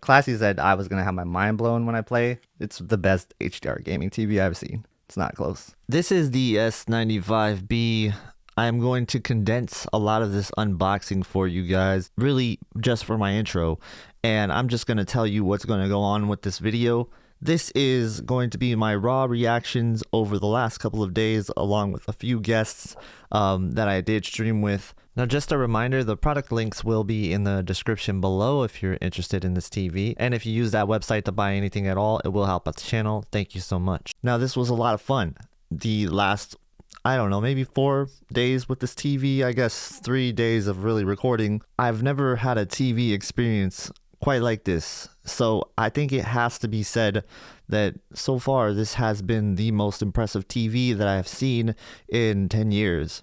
Classy said I was going to have my mind blown when I play. It's the best HDR gaming TV I've seen. It's not close. This is the S95B. I'm going to condense a lot of this unboxing for you guys, really just for my intro. And I'm just going to tell you what's going to go on with this video. This is going to be my raw reactions over the last couple of days, along with a few guests that I did stream with. Now, just a reminder, the product links will be in the description below if you're interested in this TV. And if you use that website to buy anything at all, it will help out the channel. Thank you so much. Now, this was a lot of fun. The last, I don't know, maybe 4 days with this TV, I guess 3 days of really recording. I've never had a TV experience quite like this. So I think it has to be said that so far this has been the most impressive TV that I have seen in 10 years,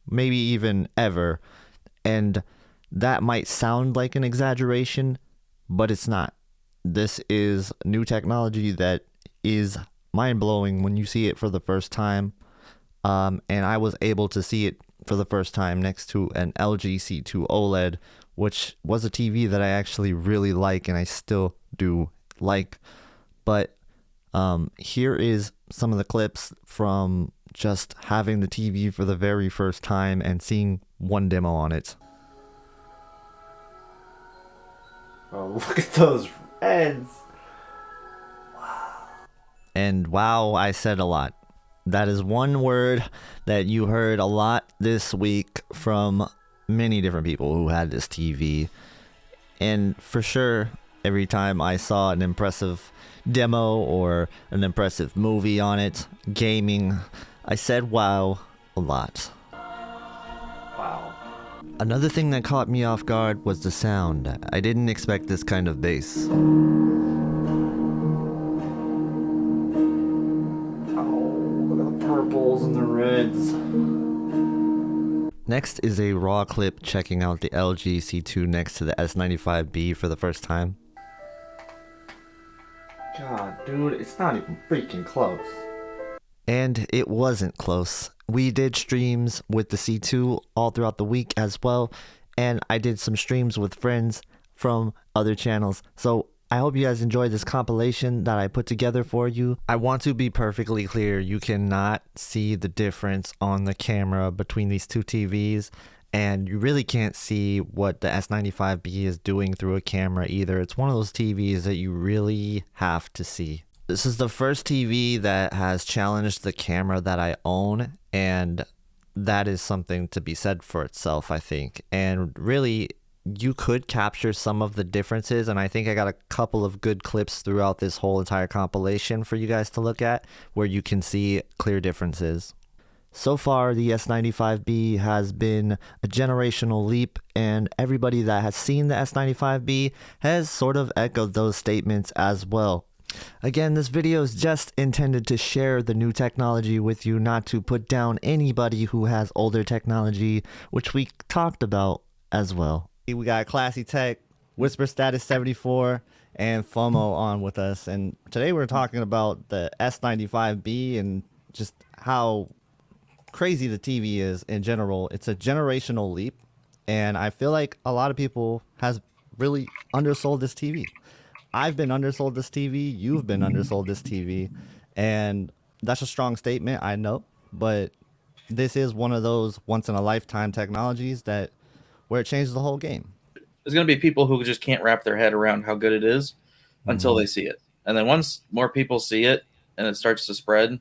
maybe even ever. And that might sound like an exaggeration, but it's not. This is new technology that is mind-blowing when you see it for the first time. And I was able to see it for the first time next to an LG C2 OLED, which was a TV that I actually really like and I still do like. But here is some of the clips from just having the TV for the very first time and seeing one demo on it. Oh, look at those reds. Wow. And wow, I said a lot. That is one word that you heard a lot this week from many different people who had this TV. And for sure, every time I saw an impressive demo or an impressive movie on it, gaming, I said wow a lot. Wow. Another thing that caught me off guard was the sound. I didn't expect this kind of bass. Purples and the reds. Next is a raw clip checking out the LG C2 next to the S95B for the first time. God, dude, it's not even freaking close. And it wasn't close. We did streams with the C2 all throughout the week as well, and I did some streams with friends from other channels. So I hope you guys enjoyed this compilation that I put together for you. I want to be perfectly clear, you cannot see the difference on the camera between these two TVs, and you really can't see what the S95B is doing through a camera either. It's one of those TVs that you really have to see. This is the first TV that has challenged the camera that I own, and that is something to be said for itself, I think. And really, you could capture some of the differences, and I think I got a couple of good clips throughout this whole entire compilation for you guys to look at where you can see clear differences. So far, the S95B has been a generational leap, and everybody that has seen the S95B has sort of echoed those statements as well. Again, this video is just intended to share the new technology with you, not to put down anybody who has older technology, which we talked about as well. We got Classy Tech, Whisper Status 74, and FOMO on with us. And today we're talking about the S95B and just how crazy the TV is in general. It's a generational leap, and I feel like a lot of people has really undersold this TV. I've been undersold this TV, you've been undersold this TV, and that's a strong statement, I know, but this is one of those once-in-a-lifetime technologies that where it changes the whole game. There's going to be people who just can't wrap their head around how good it is until they see it. And then once more people see it and it starts to spread,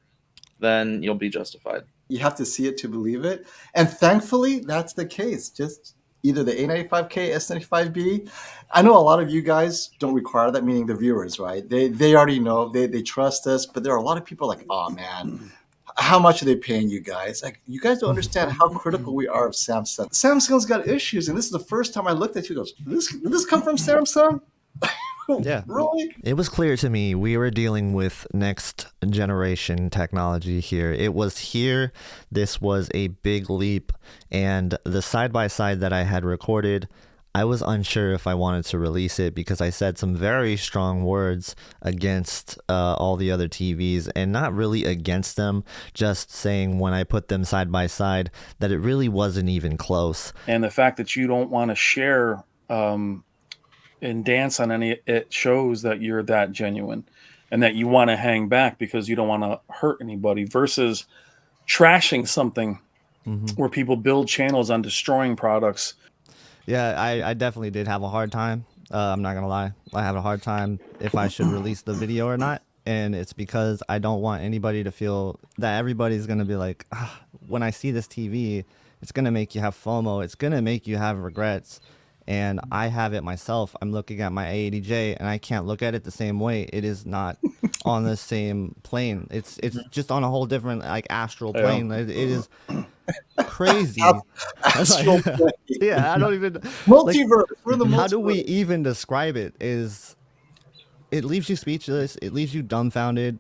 then you'll be justified. You have to see it to believe it. And thankfully, that's the case. Just either the A95K, S95B. I know a lot of you guys don't require that, meaning the viewers, right? They already know, they trust us, but there are a lot of people like, oh man, how much are they paying you guys? Like, you guys don't understand how critical we are of Samsung. Samsung's got issues, and this is the first time I looked at you and goes, did this come from Samsung? Yeah. Really? It was clear to me we were dealing with next generation technology here. It was here. This was a big leap, and the side-by-side that I had recorded, I was unsure if I wanted to release it because I said some very strong words against all the other TVs, and not really against them, just saying when I put them side by side that it really wasn't even close. And the fact that you don't want to share and dance on any, it shows that you're that genuine and that you want to hang back because you don't want to hurt anybody, versus trashing something where people build channels on destroying products. Yeah, I definitely did have a hard time. I'm not gonna lie, I have a hard time if I should release the video or not, and it's because I don't want anybody to feel that everybody's gonna be like, ah, when I see this TV, it's gonna make you have FOMO, it's gonna make you have regrets, and I have it myself. I'm looking at my A80J, and I can't look at it the same way. It is not on the same plane. It's just on a whole different like astral plane. It is crazy. Astral plane. Yeah, I don't even Multiverse. We're the how do we multiverse. even describe it? Is it leaves you speechless, it leaves you dumbfounded.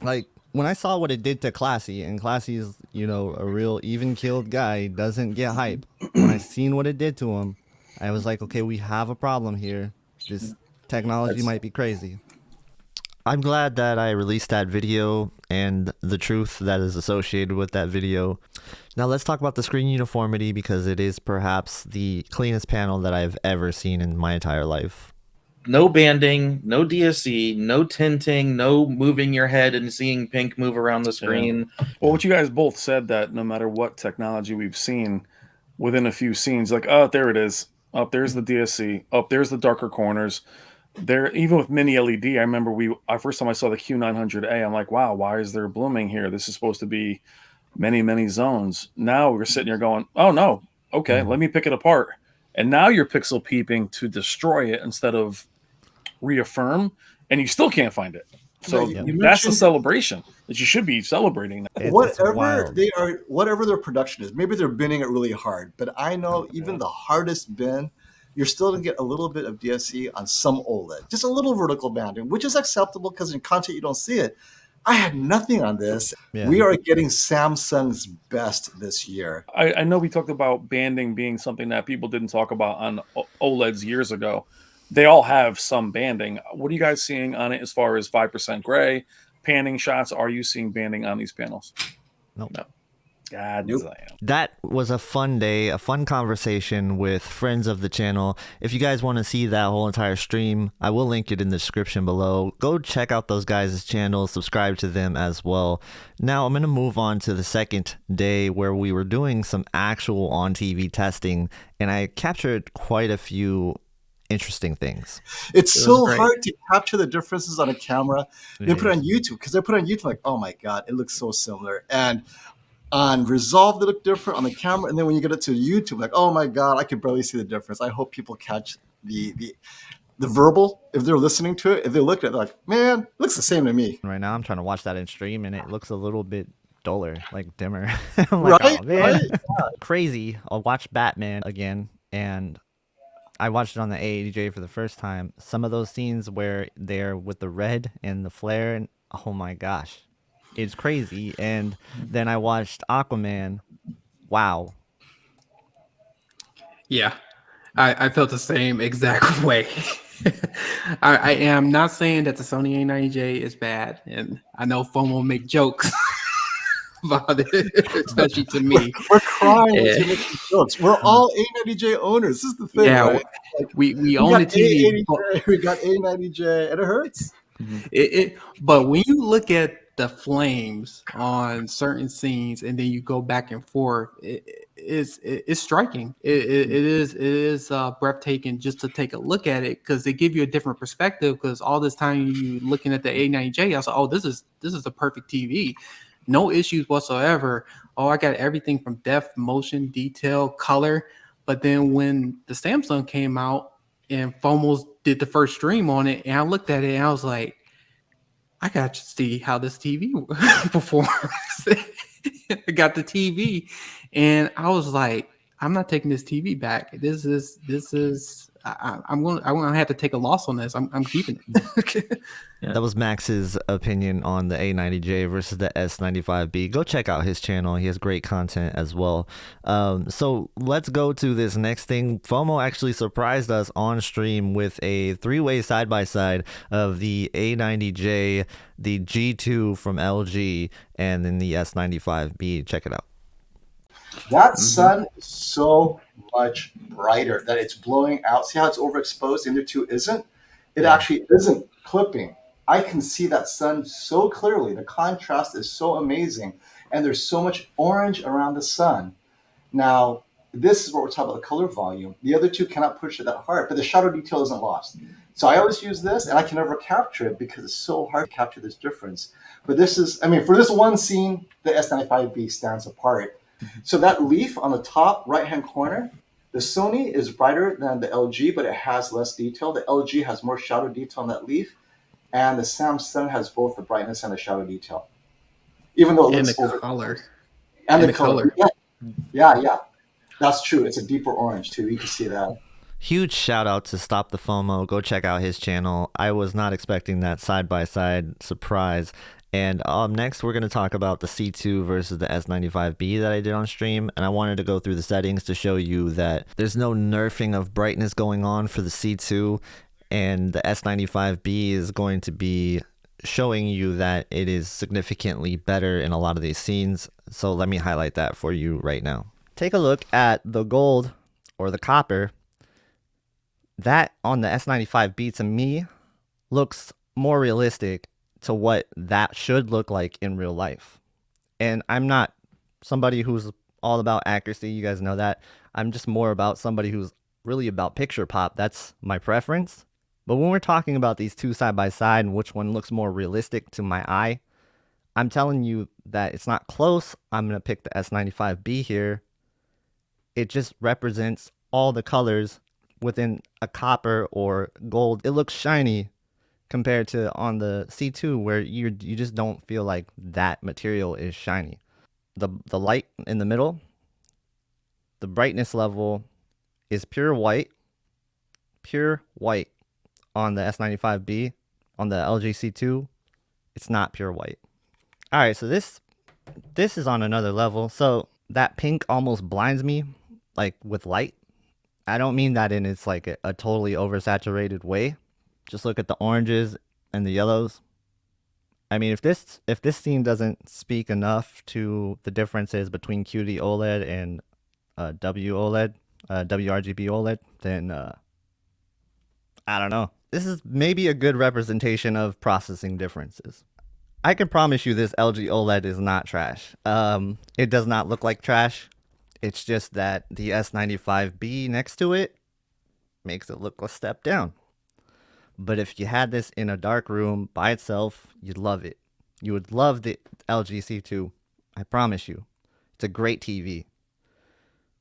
Like when I saw what it did to Classy, and Classy is, you know, a real even keeled guy, he doesn't get hype. When I seen what it did to him, I was like, okay, we have a problem here. This technology might be crazy. I'm glad that I released that video and the truth that is associated with that video. Now let's talk about the screen uniformity, because it is perhaps the cleanest panel that I've ever seen in my entire life. No banding, no DSC, no tinting, no moving your head and seeing pink move around the screen. Well, what you guys both said, that no matter what technology we've seen, within a few scenes, like, oh, there it is. Oh, there's the DSC. Oh, there's the darker corners. There, even with mini LED, I remember first time I saw the Q900A, I'm like, wow, why is there blooming here? This is supposed to be many zones. Now we're sitting here going, oh no, okay, let me pick it apart. And now you're pixel peeping to destroy it instead of reaffirm, and you still can't find it. So that's the celebration that you should be celebrating. Whatever they are, whatever their production is, maybe they're binning it really hard. But I know even the hardest bin, you're still going to get a little bit of DSC on some OLED, just a little vertical banding, which is acceptable because in content you don't see it. I had nothing on this. Yeah. We are getting Samsung's best this year. I know we talked about banding being something that people didn't talk about on OLEDs years ago. They all have some banding. What are you guys seeing on it as far as 5% gray, panning shots? Are you seeing banding on these panels? Nope. No. God nope. damn. That was a fun day, a fun conversation with friends of the channel. If you guys want to see that whole entire stream, I will link it in the description below. Go check out those guys' channels, subscribe to them as well. Now I'm going to move on to the second day where we were doing some actual on-TV testing, and I captured quite a few interesting things. It's so hard to capture the differences on a camera. They put it on YouTube, because they put it on YouTube like, oh my God, it looks so similar. And on Resolve, they look different on the camera. And then when you get it to YouTube, like, oh my God, I can barely see the difference. I hope people catch the verbal, if they're listening to it. If they look at it, they're like, man, it looks the same to me. Right now, I'm trying to watch that in stream, and it looks a little bit duller, like dimmer. I'm like, right? Oh, man. Right? Crazy. I'll watch Batman again, and I watched it on the A80J for the first time. Some of those scenes where they're with the red and the flare, and oh my gosh, it's crazy. And then I watched Aquaman. Wow. Yeah, I felt the same exact way. I am not saying that the Sony A90J is bad, and I know FOMO make jokes about it, especially to me. We're crying. Yeah. Jokes. We're all A90J owners. This is the thing. Yeah, right? Like, we own the TV. We got A90J, and it hurts. But when you look at the flames on certain scenes, and then you go back and forth, it's striking. It is breathtaking just to take a look at it, because they give you a different perspective. Because all this time you looking at the A90J, I was like, oh, this is the perfect TV. No issues whatsoever. Oh, I got everything from depth, motion, detail, color. But then when the Samsung came out and FOMO did the first stream on it, and I looked at it and I was like, I got to see how this TV performs. I got the TV, and I was like, I'm not taking this TV back. I'm gonna have to take a loss on this. I'm keeping it. Yeah. That was Max's opinion on the A90J versus the S95B. Go check out his channel. He has great content as well. So let's go to this next thing. FOMO actually surprised us on stream with a three-way side-by-side of the A90J, the G2 from LG, and then the S95B. Check it out. That sun is so much brighter that it's blowing out. See how it's overexposed and the two isn't? It actually isn't clipping. I can see that sun so clearly. The contrast is so amazing. And there's so much orange around the sun. Now, this is what we're talking about, the color volume. The other two cannot push it that hard, but the shadow detail isn't lost. So I always use this, and I can never capture it because it's so hard to capture this difference. But this is, I mean, for this one scene, the S95B stands apart. So that leaf on the top right-hand corner, the Sony is brighter than the LG, but it has less detail. The LG has more shadow detail on that leaf, and the Samsung has both the brightness and the shadow detail, even though it And looks the over. color. And And the the color. color. Yeah. That's true. It's a deeper orange too. You can see that. Huge shout out to Stop the FOMO. Go check out his channel. I was not expecting that side by side surprise. And next, we're going to talk about the C2 versus the S95B that I did on stream. And I wanted to go through the settings to show you that there's no nerfing of brightness going on for the C2. And the S95B is going to be showing you that it is significantly better in a lot of these scenes. So let me highlight that for you right now. Take a look at the gold or the copper. That on the S95B to me looks more realistic to what that should look like in real life. And I'm not somebody who's all about accuracy. You guys know that. I'm just more about somebody who's really about picture pop. That's my preference. But when we're talking about these two side by side and which one looks more realistic to my eye, I'm telling you that it's not close. I'm going to pick the S95B here. It just represents all the colors within a copper or gold. It looks shiny compared to on the C2 where you just don't feel like that material is shiny. The light in the middle, the brightness level is pure white on the S95B. On the LG C2, it's not pure white. All right, so this is on another level. So that pink almost blinds me, like with light. I don't mean that in it's like a totally oversaturated way. Just look at the oranges and the yellows. I mean, if this scene doesn't speak enough to the differences between QD OLED and WRGB OLED, then I don't know. This is maybe a good representation of processing differences. I can promise you this LG OLED is not trash. It does not look like trash. It's just that the S95B next to it makes it look a step down. But if you had this in a dark room by itself, you'd love it. You would love the LG C2. I promise you. It's a great TV.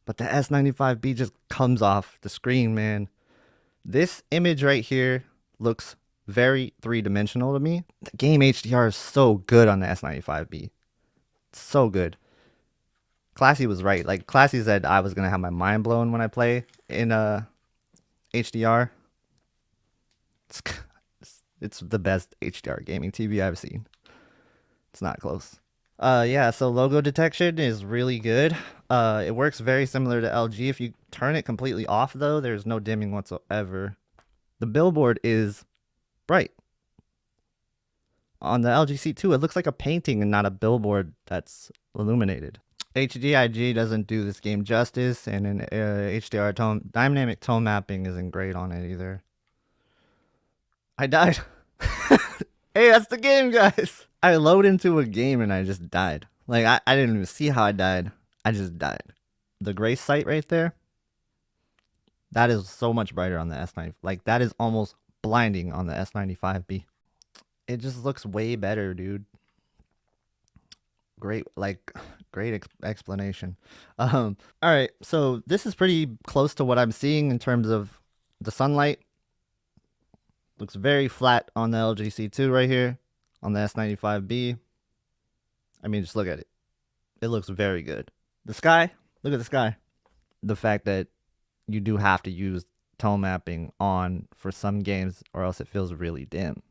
But the S95B just comes off the screen, man. This image right here looks very three-dimensional to me. The game HDR is so good on the S95B. So good. Classy was right. Like, Classy said I was going to have my mind blown when I play in HDR. It's the best HDR gaming TV I've seen. It's not close. Yeah, so logo detection is really good. It works very similar to LG. If you turn it completely off, though, there's no dimming whatsoever. The billboard is bright. On the LG C2, it looks like a painting and not a billboard that's illuminated. HDIG doesn't do this game justice, and in HDR dynamic tone mapping isn't great on it either. I died. Hey, that's the game, guys. I load into a game and I just died. Like, I didn't even see how I died. I just died. The gray sight right there, that is so much brighter on the S9. Like, that is almost blinding on the S95B. It just looks way better, dude. Great explanation. All right, so this is pretty close to what I'm seeing in terms of the sunlight. Looks very flat on the LG C2 right here. On the S95B, I mean, just look at it. It looks very good. The sky, look at the sky. The fact that you do have to use tone mapping on for some games or else it feels really dim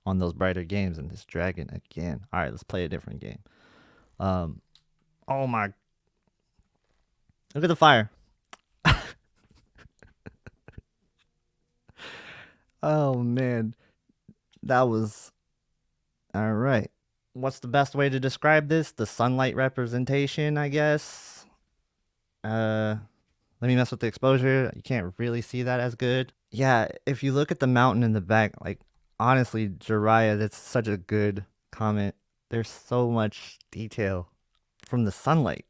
on those brighter games. And this dragon again. All right, let's play a different game. Oh my, look at the fire. Oh man, that was all right. What's the best way to describe this? The sunlight representation, I guess. Let me mess with the exposure. You can't really see that as good. Yeah, if you look at the mountain in the back, like, honestly, Jiraiya, that's such a good comment. There's so much detail from the sunlight.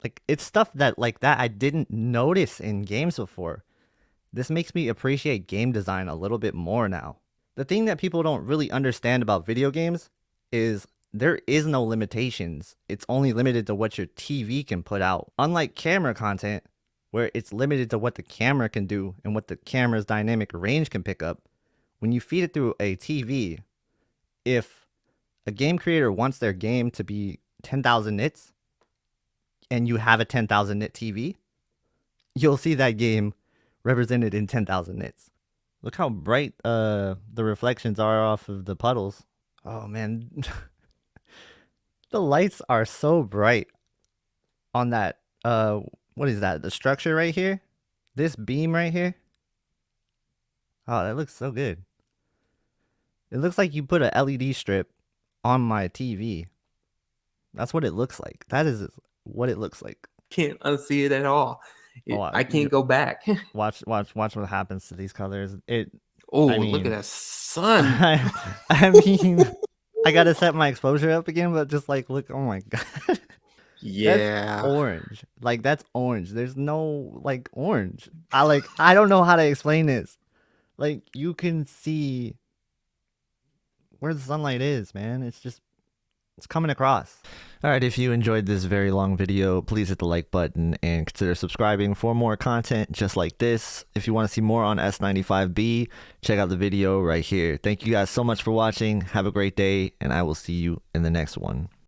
Like, it's stuff that, like, that I didn't notice in games before. This makes me appreciate game design a little bit more now. The thing that people don't really understand about video games is there is no limitations. It's only limited to what your TV can put out. Unlike camera content, where it's limited to what the camera can do and what the camera's dynamic range can pick up, when you feed it through a TV, if a game creator wants their game to be 10,000 nits and you have a 10,000 nit TV, you'll see that game represented in 10,000 nits. Look how bright the reflections are off of the puddles. Oh man. The lights are so bright on that what is that? The structure right here? This beam right here? Oh, that looks so good. It looks like you put a LED strip on my TV. That's what it looks like. That is what it looks like. Can't unsee it at all. I can't go back. Watch what happens to these colors. Oh, look at that sun. I mean, I gotta set my exposure up again, but just like look, oh my god. Yeah. That's orange. Like that's orange. There's no like orange. I don't know how to explain this. Like you can see where the sunlight is, man. It's coming across. All right, if you enjoyed this very long video, please hit the like button and consider subscribing for more content just like this. If you want to see more on S95B, check out the video right here. Thank you guys so much for watching. Have a great day, and I will see you in the next one.